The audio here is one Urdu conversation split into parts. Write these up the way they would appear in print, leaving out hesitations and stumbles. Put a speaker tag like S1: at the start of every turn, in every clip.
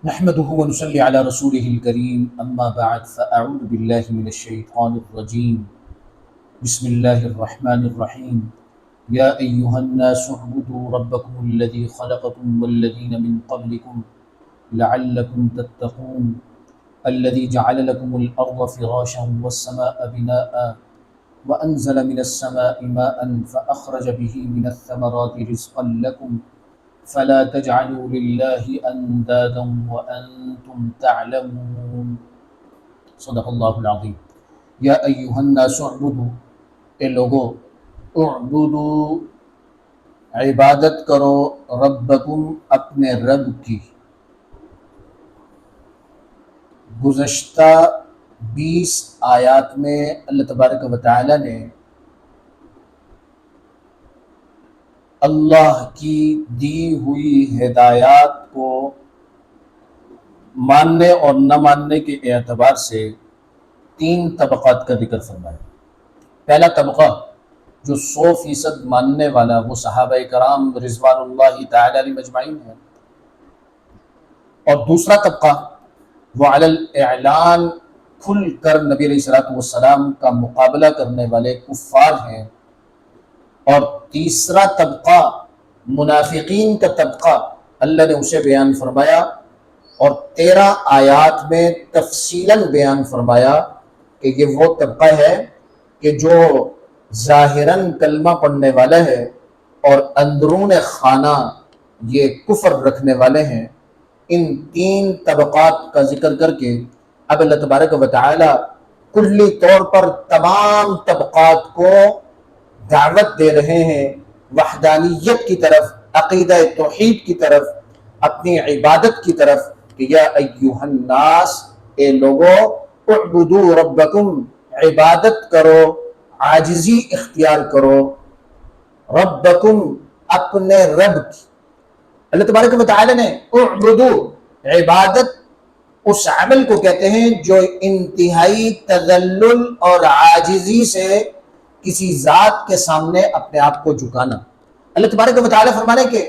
S1: نحمده ونصلي على رسوله الكريم أما بعد فأعوذ بالله من الشيطان الرجيم بسم الله الرحمن الرحيم يا أيها الناس اعبدوا ربكم الذي خلقكم والذين من قبلكم لعلكم تتقون الذي جعل لكم الأرض فراشا والسماء بناء وأنزل من السماء ماء فأخرج به من الثمرات رزقا لكم فلا تجعلوا لله اندادا وانتم تعلمون صدق اللہ العظیم۔ یا ایھا الناس اعبدوا، اے لوگو، اعبدوا، عبادت کرو، ربکم، اپنے رب کی۔ گزشتہ 20 آیات میں اللہ تبارک و تعالی نے اللہ کی دی ہوئی ہدایات کو ماننے اور نہ ماننے کے اعتبار سے 3 طبقات کا ذکر فرمایا۔ پہلا طبقہ جو 100% ماننے والا، وہ صحابہ کرام رضوان اللہ تعالی علیہم اجمعین ہے، اور دوسرا طبقہ وہ علی الاعلان کھل کر نبی علیہ الصلوۃ والسلام کا مقابلہ کرنے والے کفار ہیں، اور تیسرا طبقہ منافقین کا طبقہ اللہ نے اسے بیان فرمایا، اور 13 آیات میں تفصیلاً بیان فرمایا کہ یہ وہ طبقہ ہے کہ جو ظاہراً کلمہ پڑھنے والا ہے اور اندرون خانہ یہ کفر رکھنے والے ہیں۔ ان 3 طبقات کا ذکر کر کے اب اللہ تبارک و تعالی کلی طور پر تمام طبقات کو دعوت دے رہے ہیں وحدانیت کی طرف، عقیدہ توحید کی طرف، اپنی عبادت کی طرف، کہ یا ایھا الناس، اے لوگو، اعبدوا ربکم، عبادت کرو، عاجزی اختیار کرو، ربکم، اپنے رب کی۔ اللہ تبارک و تعالی نے اعبدوا، عبادت اس عمل کو کہتے ہیں جو انتہائی تذلل اور عاجزی سے کسی ذات کے سامنے اپنے آپ کو جھکانا۔ اللہ تبارک و تعالی فرمانے کہ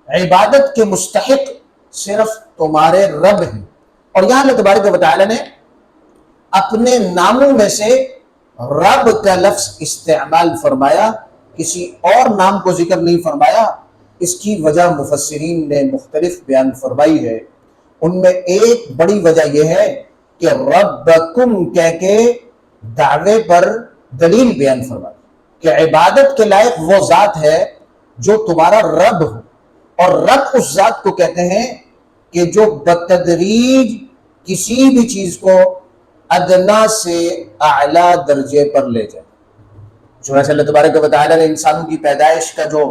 S1: عبادت کے مستحق صرف تمہارے رب ہیں، اور یہاں اللہ تبارک و تعالی نے اپنے ناموں میں سے رب کا لفظ استعمال فرمایا، کسی اور نام کو ذکر نہیں فرمایا۔ اس کی وجہ مفسرین نے مختلف بیان فرمائی ہے۔ ان میں ایک بڑی وجہ یہ ہے کہ ربکم کہہ کے دعوے پر دلیل بیان فرمائی کہ عبادت کے لائق وہ ذات ہے جو تمہارا رب ہو، اور رب اس ذات کو کہتے ہیں کہ جو بتدریج کسی بھی چیز کو ادنا سے اعلیٰ درجے پر لے جائے۔ چنانچہ اللہ تبارک و تعالی نے انسانوں کی پیدائش کا جو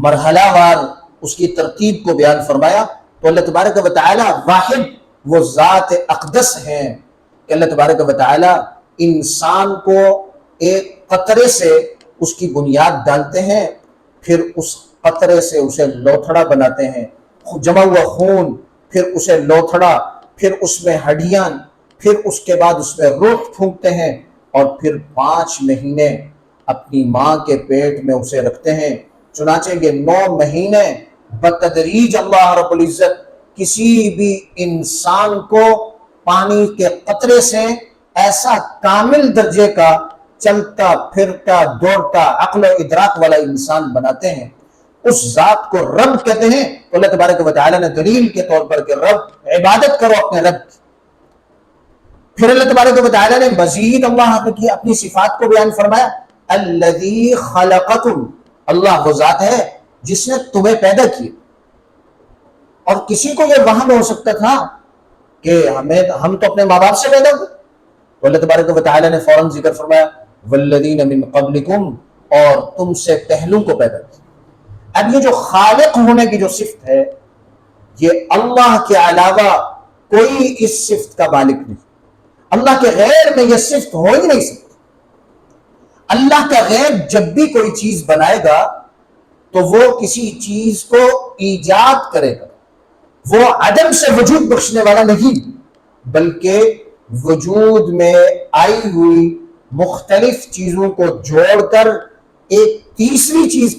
S1: مرحلہ وار اس کی ترتیب کو بیان فرمایا، تو اللہ تبارک و تعالی واحد وہ ذات اقدس ہیں کہ اللہ تبارک و تعالی انسان کو ایک قطرے سے اس کی بنیاد ڈالتے ہیں، پھر اس قطرے سے اسے لوتھڑا بناتے ہیں، جمع ہوا خون، پھر اسے لوتھڑا، پھر اس میں ہڈیاں، پھر اس کے بعد اس میں روح پھونکتے ہیں، اور پھر 5 مہینے اپنی ماں کے پیٹ میں اسے رکھتے ہیں۔ چنانچہ یہ 9 مہینے بتدریج اللہ رب العزت کسی بھی انسان کو پانی کے قطرے سے ایسا کامل درجے کا چلتا پھرتا دوڑتا عقل و ادراک والا انسان بناتے ہیں۔ اس ذات کو رب کہتے ہیں، تو اللہ تبارک و تعالی نے دلیل کے طور پر کہ رب، عبادت کرو اپنے رب کی۔ پھر اللہ تبارک و تعالی نے مزید اللہ کی اپنی صفات کو بیان فرمایا، الذی خلقکم، اللہ وہ ذات ہے جس نے تمہیں پیدا کیا۔ اور کسی کو یہ وہم ہو سکتا تھا کہ ہم تو اپنے ماں باپ سے پیدا ہوئے، تو اللہ تبارک و تعالی نے فوراً ذکر فرمایا والذین من قبلکم، اور تم سے پہلوں کو پیدا کیا۔ اب یہ جو خالق ہونے کی جو صفت ہے، یہ اللہ کے علاوہ کوئی اس صفت کا مالک نہیں۔ اللہ کے غیر میں یہ صفت ہو ہی نہیں سکتی۔ اللہ کا غیر جب بھی کوئی چیز بنائے گا تو وہ کسی چیز کو ایجاد کرے گا، وہ عدم سے وجود بخشنے والا نہیں، بلکہ وجود میں آئی ہوئی مختلف چیزوں کو جوڑ کر ایک تیسری چیز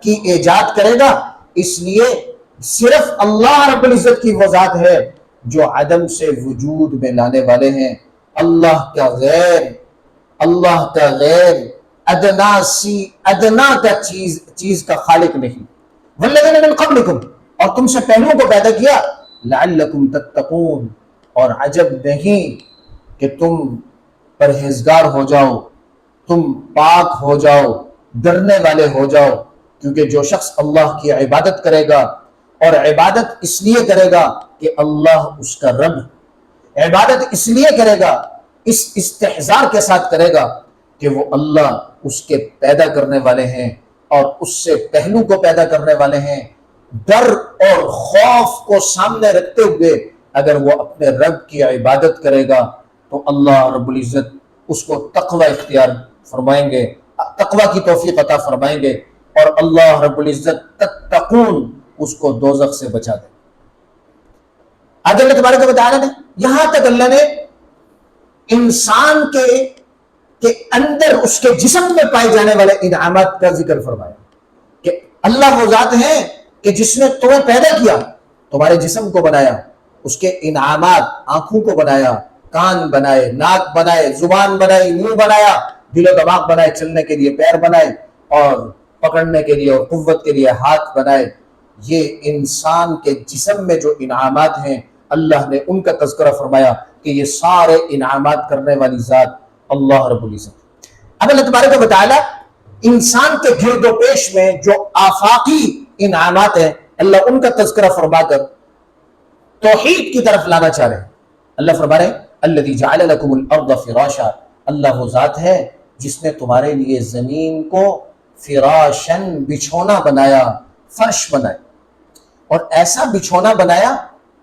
S1: کی ایجاد کرے گا۔ اس لیے صرف اللہ رب العزت کی وہ ذات ہے جو عدم سے وجود میں لانے والے ہیں۔ اللہ کا غیر ادنا کا چیز کا خالق نہیں۔ والذین من قبلکم، اور تم سے پہلوں کو پیدا کیا، لعلکم تتقون، اور عجب نہیں کہ تم پرہیزگار ہو جاؤ، تم پاک ہو جاؤ، ڈرنے والے ہو جاؤ، کیونکہ جو شخص اللہ کی عبادت کرے گا، اور عبادت اس لیے کرے گا کہ اللہ اس کا رب ہے، عبادت اس لیے کرے گا، اس استحضار کے ساتھ کرے گا کہ وہ اللہ اس کے پیدا کرنے والے ہیں اور اس سے پہلو کو پیدا کرنے والے ہیں، ڈر اور خوف کو سامنے رکھتے ہوئے اگر وہ اپنے رب کی عبادت کرے گا تو اللہ رب العزت اس کو تقوی اختیار فرمائیں گے، تقوی کی توفیق عطا فرمائیں گے، اور اللہ رب العزت تتقون اس کو دوزخ سے بچا دے۔ آج اللہ تبارک و تعالیٰ نے یہاں تک اللہ نے انسان کے اندر اس کے جسم میں پائے جانے والے انعامات کا ذکر فرمایا کہ اللہ وہ ذات ہے کہ جس نے تمہیں پیدا کیا، تمہارے جسم کو بنایا، اس کے انعامات، آنکھوں کو بنایا، کان بنائے، ناک بنائے، زبان بنائی، منہ بنایا، دل و دماغ بنائے، چلنے کے لیے پیر بنائے، اور پکڑنے کے لیے اور قوت کے لیے ہاتھ بنائے۔ یہ انسان کے جسم میں جو انعامات ہیں اللہ نے ان کا تذکرہ فرمایا کہ یہ سارے انعامات کرنے والی ذات اللہ رب العزت۔ اب اللہ تبارک و تعالیٰ انسان کے گرد و پیش میں جو آفاقی انعامات ہیں اللہ ان کا تذکرہ فرما کر توحید کی طرف لانا چاہ رہے ہیں۔ اللہ فرما رہے ہیں الذی جعل لکم الارض فراشا، اللہ وہ ذات ہے جس نے تمہارے لیے زمین کو فراشن بچھونا بنایا، فرش بنایا، اور ایسا بچھونا بنایا،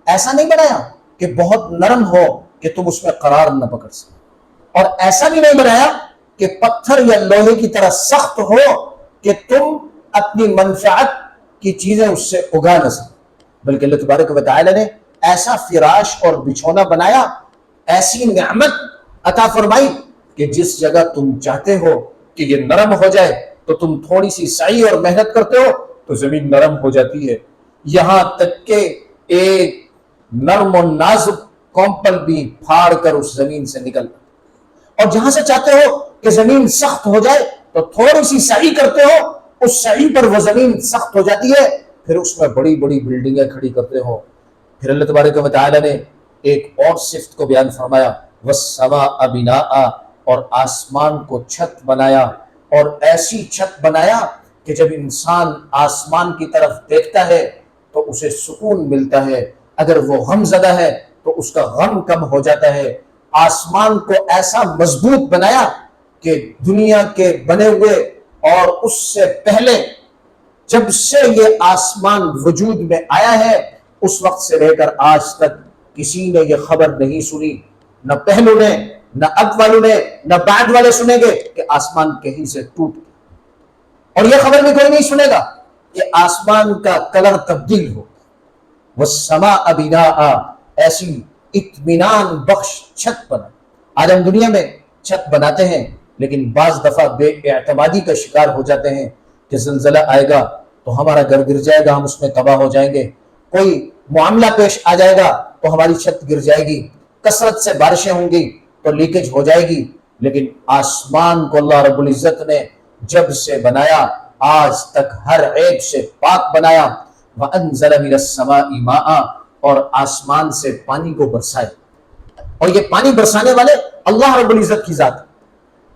S1: ایسا نہیں بنایا کہ بہت نرم ہو کہ تم اس میں قرار نہ پکڑ سکو، اور ایسا بھی نہیں بنایا کہ پتھر یا لوہے کی طرح سخت ہو کہ تم اپنی منفعت کی چیزیں اس سے اگا نہ سکو، بلکہ اللہ تبارک و تعالی نے ایسا فراش اور بچھونا بنایا، ایسی نعمت عطا فرمائی کہ جس جگہ تم چاہتے ہو کہ یہ نرم ہو جائے تو تم تھوڑی سی سعی اور محنت کرتے ہو تو زمین نرم ہو جاتی ہے، یہاں تک کہ ایک نرم و نازک کمپل بھی پھاڑ کر اس زمین سے نکل، اور جہاں سے چاہتے ہو کہ زمین سخت ہو جائے تو تھوڑی سی سعی کرتے ہو، اس سعی پر وہ زمین سخت ہو جاتی ہے، پھر اس میں بڑی بڑی بلڈنگیں کھڑی کرتے ہو۔ پھر اللہ تبارک و تعالی نے ایک اور صفت کو بیان فرمایا وَالسَّمَاءَ بِنَاءً، اور آسمان کو چھت بنایا، اور ایسی چھت بنایا کہ جب انسان آسمان کی طرف دیکھتا ہے تو اسے سکون ملتا ہے، اگر وہ غم زدہ ہے تو اس کا غم کم ہو جاتا ہے۔ آسمان کو ایسا مضبوط بنایا کہ دنیا کے بنے ہوئے اور اس سے پہلے جب سے یہ آسمان وجود میں آیا ہے اس وقت سے لے کر آج تک کسی نے یہ خبر نہیں سنی، نہ پہلو نے، نہ اب والوں نے، نہ بعد والے سنیں گے کہ آسمان کہیں سے ٹوٹ گیا، اور یہ خبر بھی کوئی نہیں سنے گا کہ آسمان کا کلر تبدیل ہو۔ وَالسَّمَاءَ بِنَاءً، ایسی اطمینان بخش چھت بنا۔ آج ہم دنیا میں چھت بناتے ہیں لیکن بعض دفعہ بے اعتمادی کا شکار ہو جاتے ہیں کہ زلزلہ آئے گا تو ہمارا گھر گر جائے گا، ہم اس میں تباہ ہو جائیں گے، کوئی معاملہ پیش آ جائے گا تو ہماری چھت گر جائے گی، کثرت سے بارشیں ہوں گی تو لیکیج ہو جائے گی، لیکن آسمان کو اللہ رب العزت نے جب سے بنایا آج تک ہر عیب سے پاک بنایا۔ وَأَنزَلَ مِنَ السَّمَاءِ مَاءً، اور آسمان سے پانی کو برسائے، اور یہ پانی برسانے والے اللہ رب العزت کی ذات۔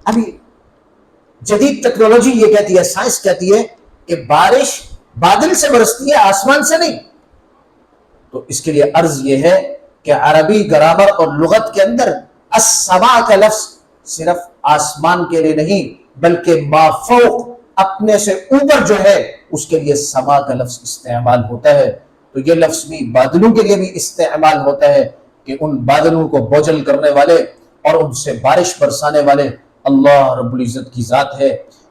S1: ابھی جدید ٹیکنالوجی یہ کہتی ہے، سائنس کہتی ہے کہ بارش بادل سے برستی ہے، آسمان سے نہیں، تو اس کے لیے عرض یہ ہے کہ عربی گرامر اور لغت کے اندر السماء کا لفظ صرف آسمان کے لیے نہیں بلکہ ما فوق، اپنے سے اوپر جو ہے اس کے لیے سما کا لفظ استعمال ہوتا ہے، تو یہ لفظ بھی بادلوں کے لیے بھی استعمال ہوتا ہے کہ ان بادلوں کو بوجھل کرنے والے اور ان سے بارش برسانے والے اللہ رب العزت کی ذات ہے۔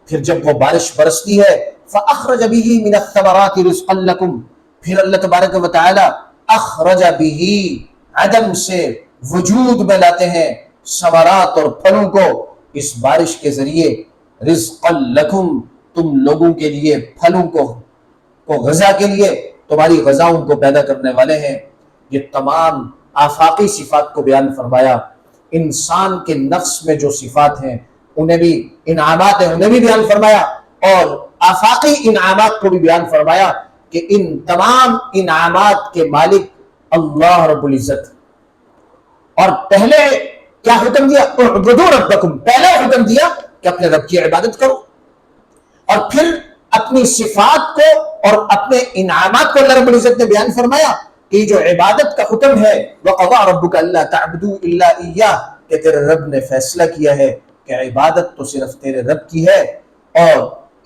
S1: پھر جب وہ بارش برستی ہے فَأَخْرَجَ بِهِ مِنَ الثَّمَرَاتِ رِزْقًا لَكُمْ، پھر اللہ تبارک و تعالی اخرج بِهِ، عدم سے وجود میں لاتے ہیں ثمرات اور پھلوں کو اس بارش کے ذریعے، رزقا لکم، تم لوگوں کے لیے پھلوں کو غذا کے لیے، تمہاری غذاؤں کو پیدا کرنے والے ہیں۔ یہ تمام آفاقی صفات کو بیان فرمایا، انسان کے نفس میں جو صفات ہیں انہیں بھی، انعامات ہیں انہیں بھی بیان فرمایا، اور آفاقی انعامات کو بھی بیان فرمایا کہ ان تمام انعامات کے مالک اللہ رب العزت۔ اور پہلے کیا حکم دیا؟ اعبدوا ربکم، پہلے حکم دیا کہ اپنے رب کی عبادت کرو، اور پھر اپنی صفات کو اور اپنے انعامات کو اللہ رب العزت نے بیان فرمایا کہ جو عبادت کا حکم ہے وَقَضَىٰ رَبُّكَ أَلَّا تَعْبُدُوا إِلَّا إِيَّاهُ، کہ تیرے رب نے فیصلہ کیا ہے کہ عبادت تو صرف تیرے رب کی ہے، اور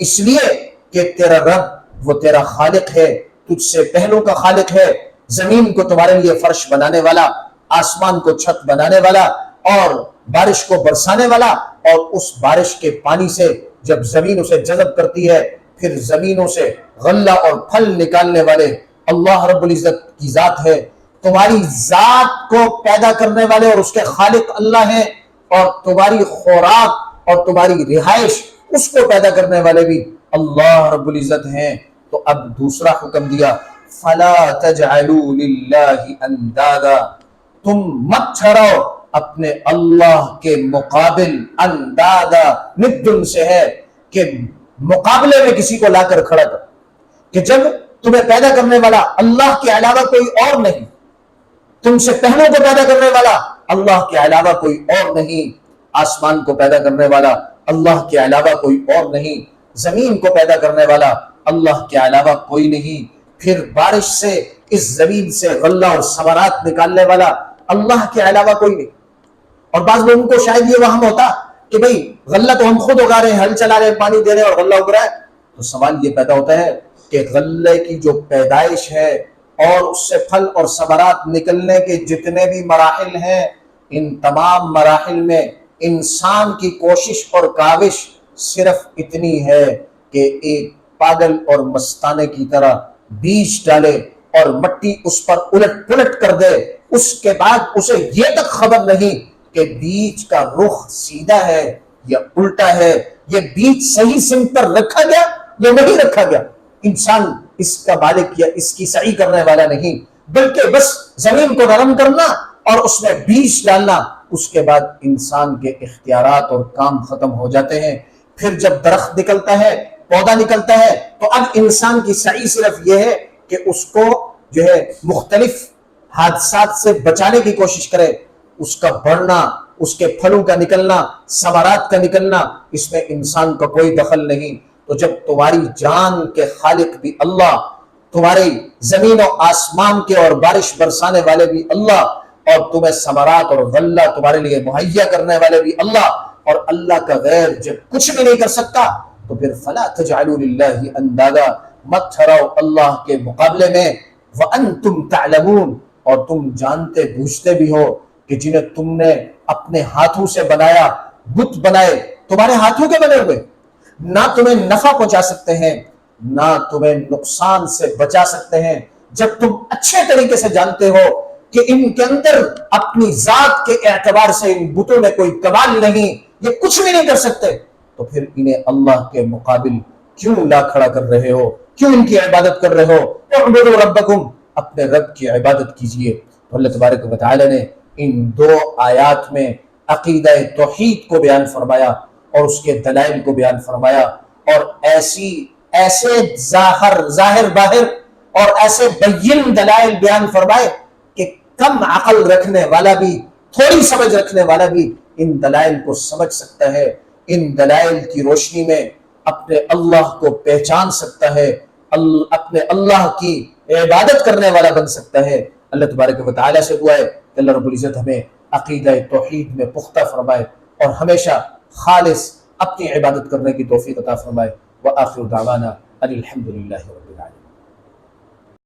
S1: اس لیے کہ تیرا رب وہ تیرا خالق ہے، تجھ سے پہلوں کا خالق ہے، زمین کو تمہارے لیے فرش بنانے والا، آسمان کو چھت بنانے والا، اور بارش کو برسانے والا، اور اس بارش کے پانی سے جب زمین اسے جذب کرتی ہے پھر زمینوں سے غلہ اور پھل نکالنے والے اللہ رب العزت کی ذات ہے۔ تمہاری ذات کو پیدا کرنے والے اور اس کے خالق اللہ ہیں، اور تمہاری خوراک اور تمہاری رہائش اس کو پیدا کرنے والے بھی اللہ رب العزت ہیں۔ تو اب دوسرا حکم دیا فَلَا تَجْعَلُوا لِلَّهِ أَنْدَادًا، تم مت ٹھہراؤ اپنے اللہ کے مقابل، اندادا ندن سے ہے کہ مقابلے میں کسی کو لا کر کھڑا کر، کہ جب تمہیں پیدا کرنے والا اللہ کے علاوہ کوئی اور نہیں، تم سے پہلوں کو پیدا کرنے والا اللہ کے علاوہ کوئی اور نہیں، آسمان کو پیدا کرنے والا اللہ کے علاوہ کوئی اور نہیں، زمین کو پیدا کرنے والا اللہ کے علاوہ کوئی نہیں، پھر بارش سے اس زمین سے غلہ اور ثمرات نکالنے والا اللہ کے علاوہ کوئی نہیں۔ اور بعض لوگوں کو شاید یہ وہم ہوتا کہ بھئی غلہ تو ہم خود اگا رہے ہیں، ہل چلا رہے ہیں، پانی دے رہے ہیں اور غلہ اگ رہا ہے، تو سوال یہ پیدا ہوتا ہے کہ غلے کی جو پیدائش ہے اور اس سے پھل اور ثمرات نکلنے کے جتنے بھی مراحل ہیں، ان تمام مراحل میں انسان کی کوشش اور کاوش صرف اتنی ہے کہ ایک پاگل اور مستانے کی طرح بیج ڈالے اور مٹی اس پر الٹ پلٹ کر دے، اس کے بعد اسے یہ تک خبر نہیں کہ بیج کا رخ سیدھا ہے یا الٹا ہے، یہ بیج صحیح سمت پر رکھا گیا یا نہیں رکھا گیا۔ انسان اس کا مالک یا اس کی سعی کرنے والا نہیں، بلکہ بس زمین کو نرم کرنا اور اس میں بیج ڈالنا، اس کے بعد انسان کے اختیارات اور کام ختم ہو جاتے ہیں۔ پھر جب درخت نکلتا ہے، پودا نکلتا ہے، تو اب انسان کی سعی صرف یہ ہے کہ اس کو جو ہے مختلف حادثات سے بچانے کی کوشش کرے، اس کا بڑھنا، اس کے پھلوں کا نکلنا، ثمرات کا نکلنا، اس میں انسان کا کوئی دخل نہیں۔ تو جب تمہاری جان کے خالق بھی اللہ، تمہاری زمین و آسمان کے اور بارش برسانے والے بھی اللہ، اور تمہیں ثمرات اور غلہ تمہارے لیے مہیا کرنے والے بھی اللہ، اور اللہ کا غیر جب کچھ بھی نہیں کر سکتا تو پھر فَلَا تَجْعَلُوا لِلَّهِ أَنْدَادًا، مت ٹھہراؤ اللہ کے مقابلے میں، وَأَنْتُمْ تَعْلَمُونَ، اور تم جانتے بوجھتے بھی ہو کہ جنہیں تم نے اپنے ہاتھوں سے بنایا، بت بنائے، تمہارے ہاتھوں کے بنے ہوئے، نہ تمہیں نفع پہنچا سکتے ہیں نہ تمہیں نقصان سے بچا سکتے ہیں، جب تم اچھے طریقے سے جانتے ہو کہ ان کے اندر اپنی ذات کے اعتبار سے ان بتوں میں کوئی کمال نہیں، یہ کچھ بھی نہیں کر سکتے، تو پھر انہیں اللہ کے مقابل کیوں لا کھڑا کر رہے ہو، کیوں ان کی عبادت کر رہے ہو؟ اعبدوا ربکم، اپنے رب کی عبادت کیجئے۔ تو اللہ تبارک و تعالی نے ان دو آیات میں عقیدہ توحید کو بیان فرمایا اور اس کے دلائل کو بیان فرمایا، اور ایسے ظاہر باہر اور ایسے بین دلائل بیان فرمائے کہ کم عقل رکھنے والا بھی، تھوڑی سمجھ رکھنے والا بھی ان دلائل کو سمجھ سکتا ہے، ان دلائل کی روشنی میں اپنے اللہ کو پہچان سکتا ہے، اپنے اللہ کی عبادت کرنے والا بن سکتا ہے۔ اللہ تبارک و تعالی سے دعا ہے کہ اللہ رب العزت ہمیں عقیدہ توحید میں پختہ فرمائے اور ہمیشہ خالص اپنی عبادت کرنے کی توفیق عطا فرمائے۔ وآخر دعوانا ان الحمد للہ رب العالمین۔